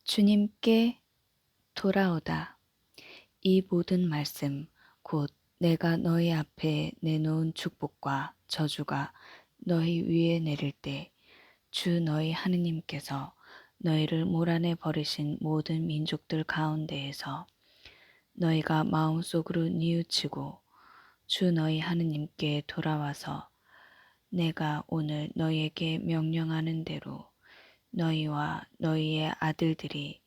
주님께 돌아오다. 이 모든 말씀 곧 내가 너희 앞에 내놓은 축복과 저주가 너희 위에 내릴 때 주 너희 하느님께서 너희를 몰아내 버리신 모든 민족들 가운데에서 너희가 마음속으로 뉘우치고 주 너희 하느님께 돌아와서 내가 오늘 너희에게 명령하는 대로 너희와 너희의 아들들이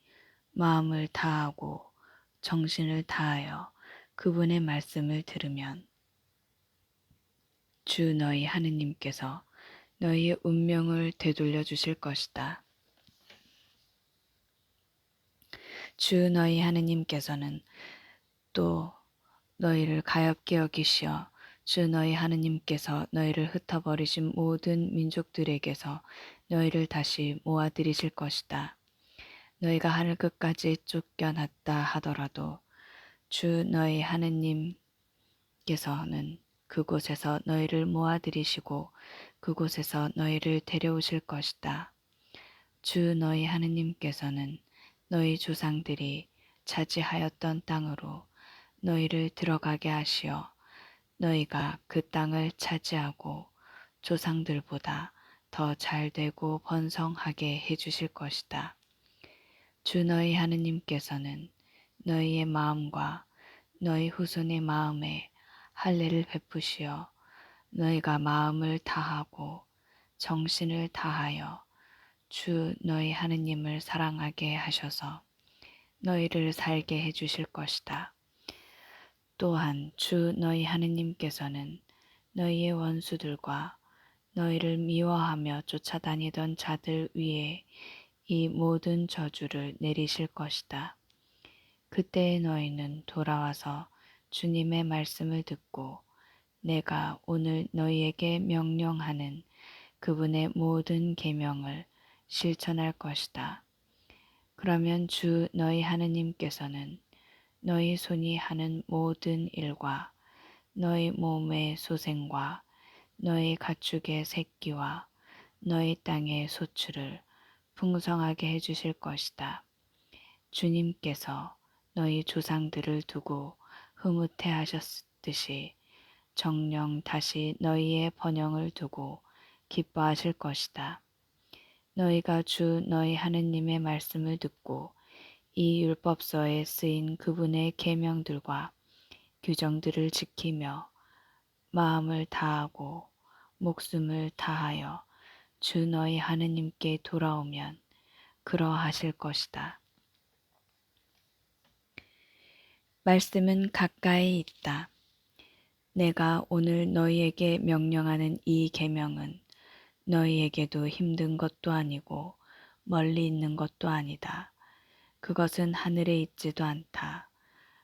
마음을 다하고 정신을 다하여 그분의 말씀을 들으면 주 너희 하느님께서 너희의 운명을 되돌려 주실 것이다. 주 너희 하느님께서는 또 너희를 가엾게 여기시어 주 너희 하느님께서 너희를 흩어버리신 모든 민족들에게서 너희를 다시 모아들이실 것이다. 너희가 하늘 끝까지 쫓겨났다 하더라도 주 너희 하느님께서는 그곳에서 너희를 모아들이시고 그곳에서 너희를 데려오실 것이다. 주 너희 하느님께서는 너희 조상들이 차지하였던 땅으로 너희를 들어가게 하시어 너희가 그 땅을 차지하고 조상들보다 더 잘되고 번성하게 해주실 것이다. 주 너희 하느님께서는 너희의 마음과 너희 후손의 마음에 할례를 베푸시어 너희가 마음을 다하고 정신을 다하여 주 너희 하느님을 사랑하게 하셔서 너희를 살게 해주실 것이다. 또한 주 너희 하느님께서는 너희의 원수들과 너희를 미워하며 쫓아다니던 자들 위에 이 모든 저주를 내리실 것이다. 그때에 너희는 돌아와서 주님의 말씀을 듣고 내가 오늘 너희에게 명령하는 그분의 모든 계명을 실천할 것이다. 그러면 주 너희 하느님께서는 너희 손이 하는 모든 일과 너희 몸의 소생과 너희 가축의 새끼와 너희 땅의 소출을 풍성하게 해주실 것이다. 주님께서 너희 조상들을 두고 흐뭇해 하셨듯이 정녕 다시 너희의 번영을 두고 기뻐하실 것이다. 너희가 주 너희 하느님의 말씀을 듣고 이 율법서에 쓰인 그분의 계명들과 규정들을 지키며 마음을 다하고 목숨을 다하여 주 너희 하느님께 돌아오면 그러하실 것이다. 말씀은 가까이 있다. 내가 오늘 너희에게 명령하는 이 계명은 너희에게도 힘든 것도 아니고 멀리 있는 것도 아니다. 그것은 하늘에 있지도 않다.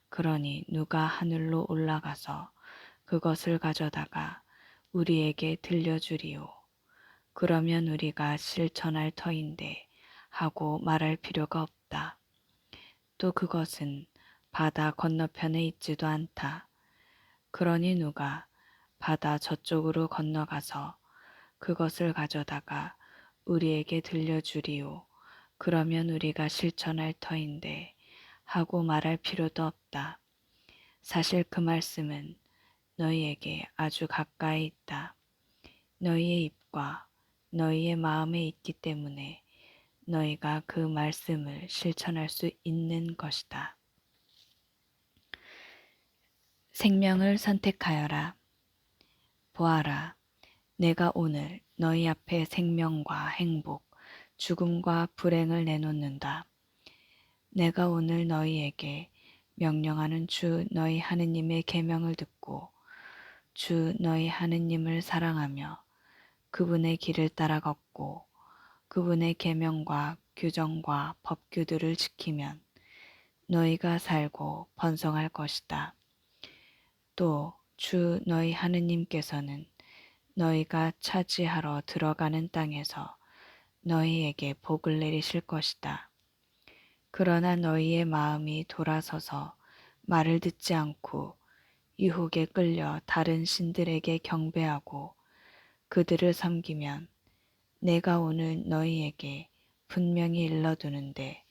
그러니 누가 하늘로 올라가서 그것을 가져다가 우리에게 들려주리오. 그러면 우리가 실천할 터인데 하고 말할 필요가 없다. 또 그것은 바다 건너편에 있지도 않다. 그러니 누가 바다 저쪽으로 건너가서 그것을 가져다가 우리에게 들려주리오. 그러면 우리가 실천할 터인데 하고 말할 필요도 없다. 사실 그 말씀은 너희에게 아주 가까이 있다. 너희의 입과 너희의 마음에 있기 때문에 너희가 그 말씀을 실천할 수 있는 것이다. 생명을 선택하여라. 보아라, 내가 오늘 너희 앞에 생명과 행복, 죽음과 불행을 내놓는다. 내가 오늘 너희에게 명령하는 주 너희 하느님의 계명을 듣고 주 너희 하느님을 사랑하며 그분의 길을 따라 걷고 그분의 계명과 규정과 법규들을 지키면 너희가 살고 번성할 것이다. 또 주 너희 하느님께서는 너희가 차지하러 들어가는 땅에서 너희에게 복을 내리실 것이다. 그러나 너희의 마음이 돌아서서 말을 듣지 않고 유혹에 끌려 다른 신들에게 경배하고 그들을 섬기면 내가 오늘 너희에게 분명히 일러두는데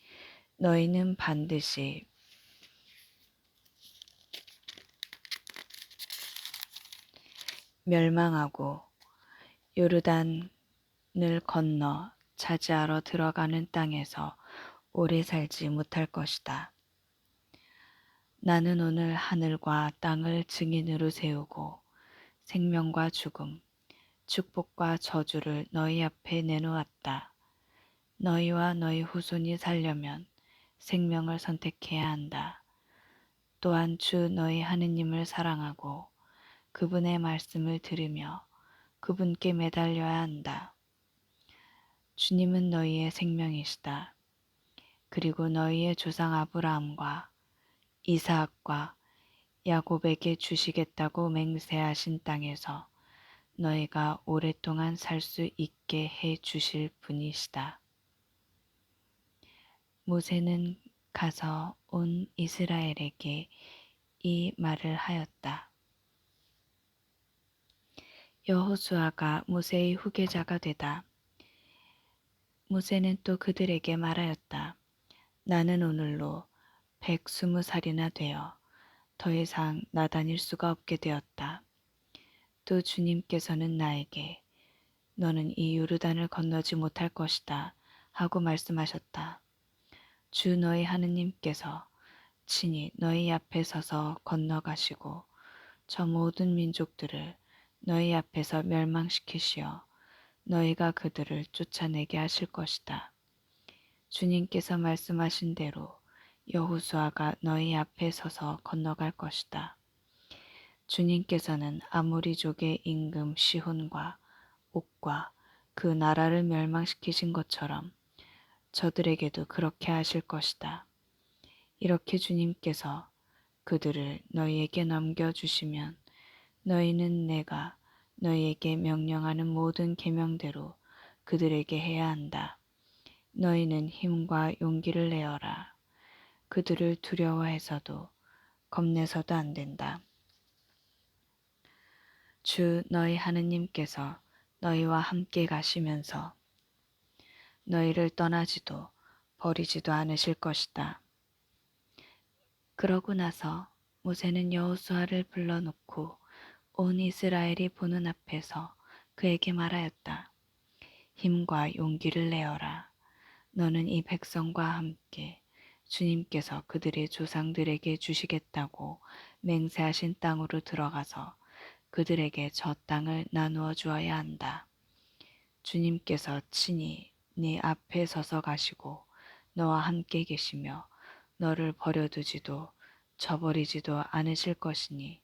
너희는 반드시 멸망하고 요르단을 건너 차지하러 들어가는 땅에서 오래 살지 못할 것이다. 나는 오늘 하늘과 땅을 증인으로 세우고 생명과 죽음, 축복과 저주를 너희 앞에 내놓았다. 너희와 너희 후손이 살려면 생명을 선택해야 한다. 또한 주 너희 하느님을 사랑하고 그분의 말씀을 들으며 그분께 매달려야 한다. 주님은 너희의 생명이시다. 그리고 너희의 조상 아브라함과 이삭과 야곱에게 주시겠다고 맹세하신 땅에서 너희가 오랫동안 살 수 있게 해 주실 분이시다. 모세는 가서 온 이스라엘에게 이 말을 하였다. 여호수아가 모세의 후계자가 되다. 모세는 또 그들에게 말하였다. 나는 오늘로 120살이나 되어 더 이상 나다닐 수가 없게 되었다. 또 주님께서는 나에게 너는 이 요르단을 건너지 못할 것이다 하고 말씀하셨다. 주 너희 하느님께서 친히 너희 앞에 서서 건너가시고 저 모든 민족들을 너희 앞에서 멸망시키시어 너희가 그들을 쫓아내게 하실 것이다. 주님께서 말씀하신 대로 여호수아가 너희 앞에 서서 건너갈 것이다. 주님께서는 아모리족의 임금 시혼과 옥과 그 나라를 멸망시키신 것처럼 저들에게도 그렇게 하실 것이다. 이렇게 주님께서 그들을 너희에게 넘겨주시면 너희는 내가 너희에게 명령하는 모든 계명대로 그들에게 해야 한다. 너희는 힘과 용기를 내어라. 그들을 두려워해서도 겁내서도 안 된다. 주 너희 하느님께서 너희와 함께 가시면서 너희를 떠나지도 버리지도 않으실 것이다. 그러고 나서 모세는 여호수아를 불러놓고 온 이스라엘이 보는 앞에서 그에게 말하였다. 힘과 용기를 내어라. 너는 이 백성과 함께 주님께서 그들의 조상들에게 주시겠다고 맹세하신 땅으로 들어가서 그들에게 저 땅을 나누어 주어야 한다. 주님께서 친히 네 앞에 서서 가시고 너와 함께 계시며 너를 버려두지도 저버리지도 않으실 것이니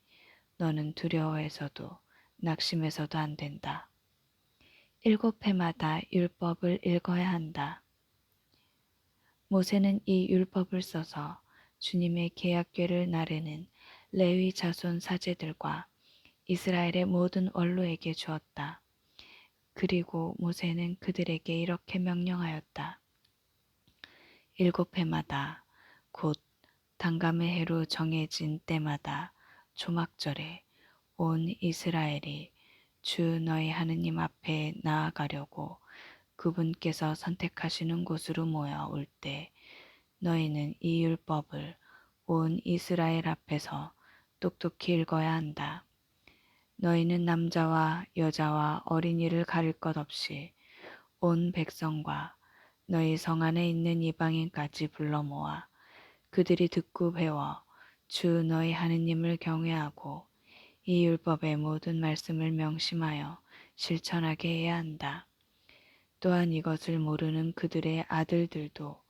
너는 두려워해서도 낙심해서도 안 된다. 7회마다 율법을 읽어야 한다. 모세는 이 율법을 써서 주님의 계약궤를 나르는 레위 자손 사제들과 이스라엘의 모든 원로에게 주었다. 그리고 모세는 그들에게 이렇게 명령하였다. 7회마다 곧 단감의 해로 정해진 때마다 초막절에 온 이스라엘이 주 너희 하느님 앞에 나아가려고 그분께서 선택하시는 곳으로 모여올 때 너희는 이 율법을 온 이스라엘 앞에서 똑똑히 읽어야 한다. 너희는 남자와 여자와 어린이를 가릴 것 없이 온 백성과 너희 성 안에 있는 이방인까지 불러 모아 그들이 듣고 배워 주 너희 하느님을 경외하고 이 율법의 모든 말씀을 명심하여 실천하게 해야 한다. 또한 이것을 모르는 그들의 아들들도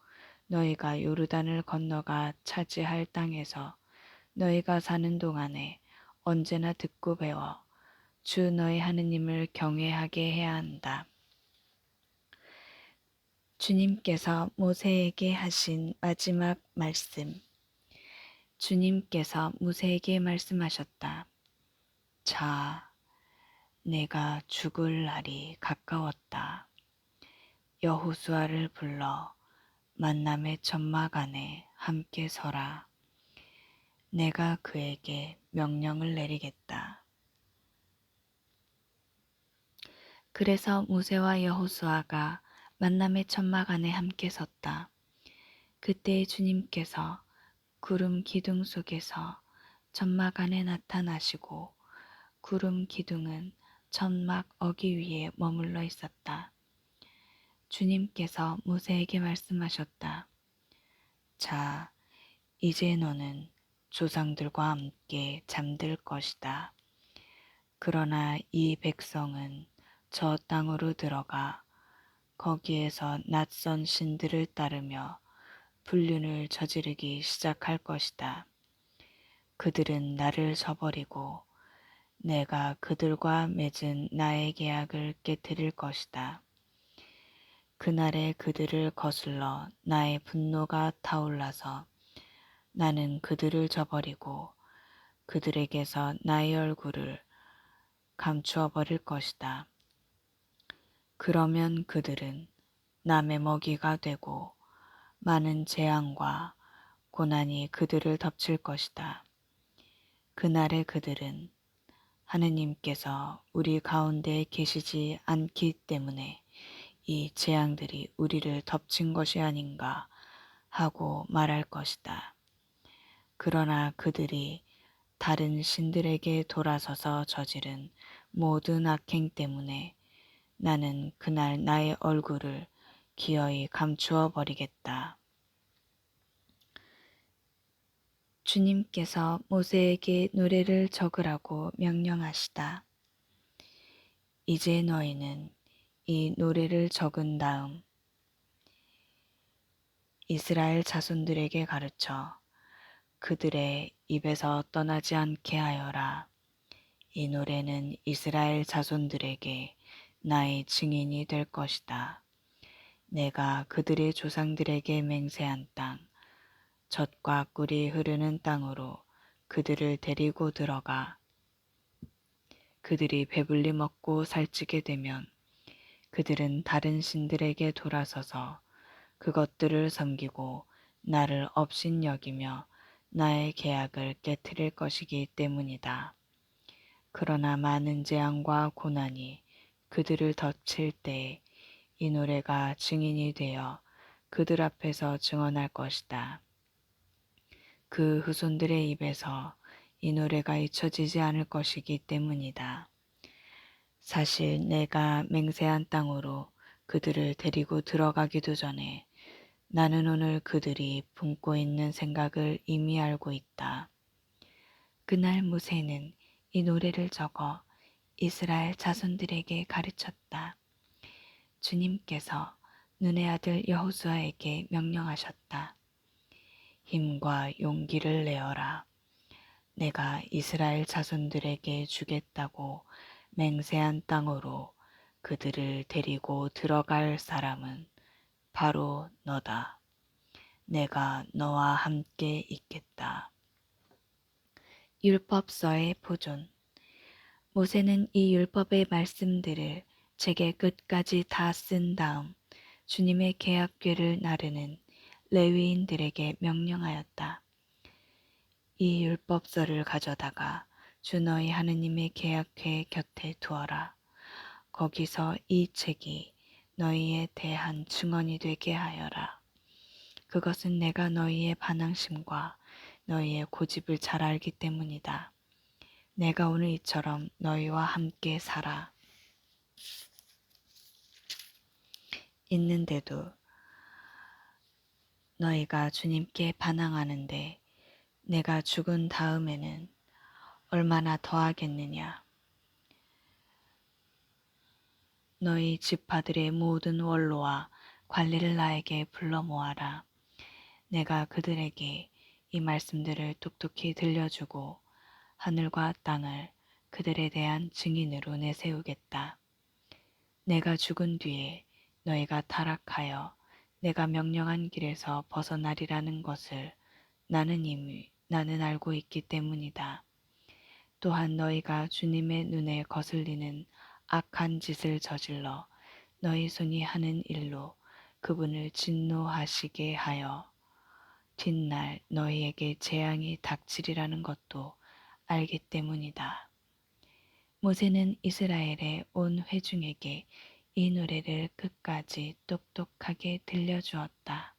너희가 요르단을 건너가 차지할 땅에서 너희가 사는 동안에 언제나 듣고 배워 주 너희 하느님을 경외하게 해야 한다. 주님께서 모세에게 하신 마지막 말씀. 주님께서 모세에게 말씀하셨다. 자, 내가 죽을 날이 가까웠다. 여호수아를 불러 만남의 천막 안에 함께 서라. 내가 그에게 명령을 내리겠다. 그래서 모세와 여호수아가 만남의 천막 안에 함께 섰다. 그때 주님께서 구름 기둥 속에서 천막 안에 나타나시고 구름 기둥은 천막 어기 위에 머물러 있었다. 주님께서 모세에게 말씀하셨다. 자, 이제 너는 조상들과 함께 잠들 것이다. 그러나 이 백성은 저 땅으로 들어가 거기에서 낯선 신들을 따르며 불륜을 저지르기 시작할 것이다. 그들은 나를 저버리고 내가 그들과 맺은 나의 계약을 깨뜨릴 것이다. 그날에 그들을 거슬러 나의 분노가 타올라서 나는 그들을 저버리고 그들에게서 나의 얼굴을 감추어 버릴 것이다. 그러면 그들은 남의 먹이가 되고 많은 재앙과 고난이 그들을 덮칠 것이다. 그날에 그들은 하느님께서 우리 가운데 계시지 않기 때문에 이 재앙들이 우리를 덮친 것이 아닌가 하고 말할 것이다. 그러나 그들이 다른 신들에게 돌아서서 저지른 모든 악행 때문에 나는 그날 나의 얼굴을 기어이 감추어 버리겠다. 주님께서 모세에게 노래를 적으라고 명령하시다. 이제 너희는 이 노래를 적은 다음 이스라엘 자손들에게 가르쳐 그들의 입에서 떠나지 않게 하여라. 이 노래는 이스라엘 자손들에게 나의 증인이 될 것이다. 내가 그들의 조상들에게 맹세한 땅, 젖과 꿀이 흐르는 땅으로 그들을 데리고 들어가 그들이 배불리 먹고 살찌게 되면 그들은 다른 신들에게 돌아서서 그것들을 섬기고 나를 업신여기며 나의 계약을 깨뜨릴 것이기 때문이다. 그러나 많은 재앙과 고난이 그들을 덮칠 때에 이 노래가 증인이 되어 그들 앞에서 증언할 것이다. 그 후손들의 입에서 이 노래가 잊혀지지 않을 것이기 때문이다. 사실 내가 맹세한 땅으로 그들을 데리고 들어가기도 전에 나는 오늘 그들이 품고 있는 생각을 이미 알고 있다. 그날 모세는 이 노래를 적어 이스라엘 자손들에게 가르쳤다. 주님께서 눈의 아들 여호수아에게 명령하셨다. 힘과 용기를 내어라. 내가 이스라엘 자손들에게 주겠다고 맹세한 땅으로 그들을 데리고 들어갈 사람은 바로 너다. 내가 너와 함께 있겠다. 율법서의 보존. 모세는 이 율법의 말씀들을 책의 끝까지 다 쓴 다음 주님의 계약궤를 나르는 레위인들에게 명령하였다. 이 율법서를 가져다가 주 너희 하느님의 계약궤 곁에 두어라. 거기서 이 책이 너희에 대한 증언이 되게 하여라. 그것은 내가 너희의 반항심과 너희의 고집을 잘 알기 때문이다. 내가 오늘 이처럼 너희와 함께 살아 있는데도 너희가 주님께 반항하는데 내가 죽은 다음에는 얼마나 더하겠느냐. 너희 지파들의 모든 원로와 관리를 나에게 불러 모아라. 내가 그들에게 이 말씀들을 똑똑히 들려주고 하늘과 땅을 그들에 대한 증인으로 내세우겠다. 내가 죽은 뒤에 너희가 타락하여 내가 명령한 길에서 벗어나리라는 것을 나는 알고 있기 때문이다. 또한 너희가 주님의 눈에 거슬리는 악한 짓을 저질러 너희 손이 하는 일로 그분을 진노하시게 하여 뒷날 너희에게 재앙이 닥치리라는 것도 알기 때문이다. 모세는 이스라엘의 온 회중에게 이 노래를 끝까지 똑똑하게 들려주었다.